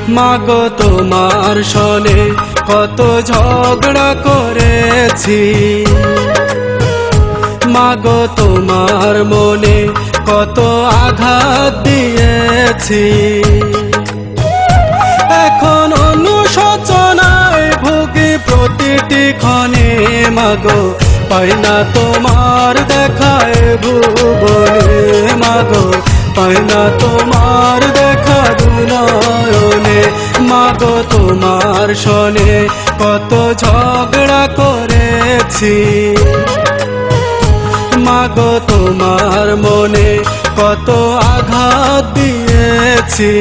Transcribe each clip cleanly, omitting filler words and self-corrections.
মাগো তোমার সনে কত ঝগড়া করেছি, মাগো তোমার মনে কত আঘাত দিয়েছি। এখন অনুশোচনায় ভুগি প্রতিটি ক্ষণে, মাগো পাই না তোমার দেখায় ভুবনে, মাগো পাই না তোমার দেখা দুনয়নে। মাগো তোমার সনে কত ঝগড়া করেছি, মাগো তোমার মনে কত আঘাত দিয়েছি।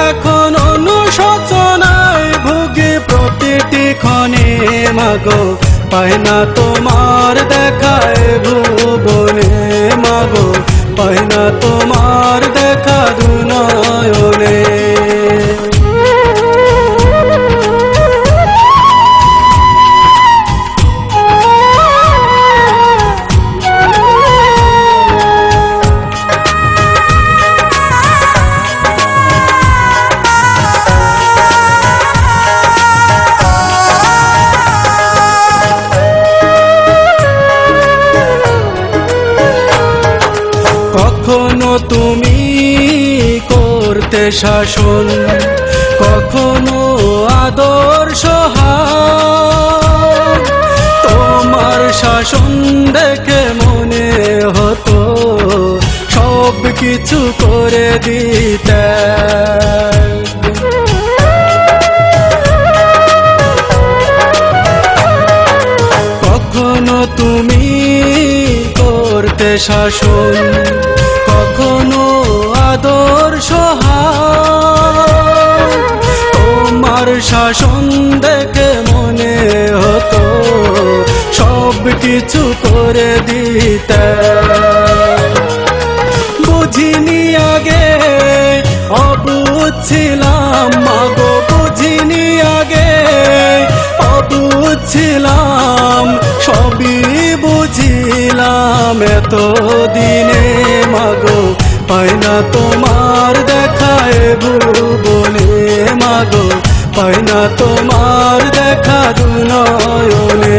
এখন অনুশোচনায় ভুগি প্রতিটি ক্ষণে, মাগো পাই না তোমার দেখায় ভুবনে, মাগো পাই না তোমার দেখা দুনয়নে। কখনো তুমি করতে শাসন, কখনো আদর্শ হার, তোমার শাসন দেখে মনে হতো সব কিছু করে দিতে। কখনো তুমি করতে শাসন, কখনো আদর্শ হার, তোমার শাসন দেখে মনে হতো সব কিছু করে দিতে। বুঝিনি আগে অবুঝ ছিলাম, মাগো বুঝিনি আগে অবুঝ ছিলাম, সবই বুঝিলাম এতদিনে। মাগো পাই না তোমার দেখায় ভুবনে, মাগো পাই না তোমার দেখা দুনয়নে।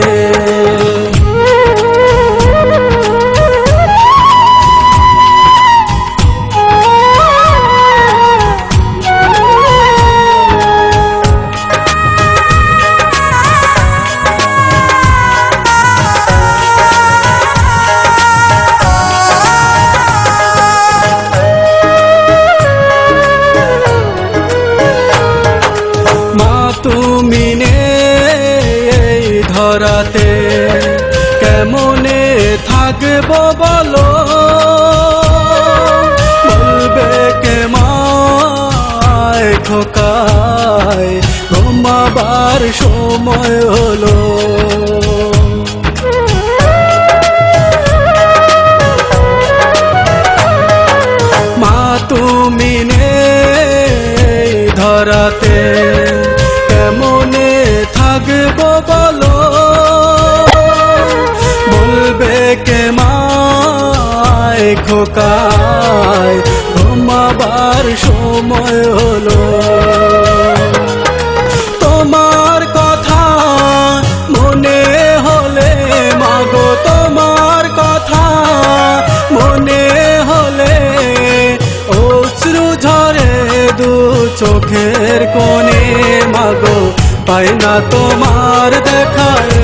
তুমি নেই ধরাতে কেমনে থাকবো বলো, বলবে কে মায় খোকায় ঘুমাবার সময় হলো। মা তুমি নেই ধরাতে কেমনে থাকবো বলো, বলবে কে মায় খোকায় ঘুমাবার সময় হলো। তোমার কথা মনে হলে, মাগো তোমার কথা মনে হলে অশ্রু ঝরে দু চোখের কোণে। মাগো পাই না তোমার দেখায়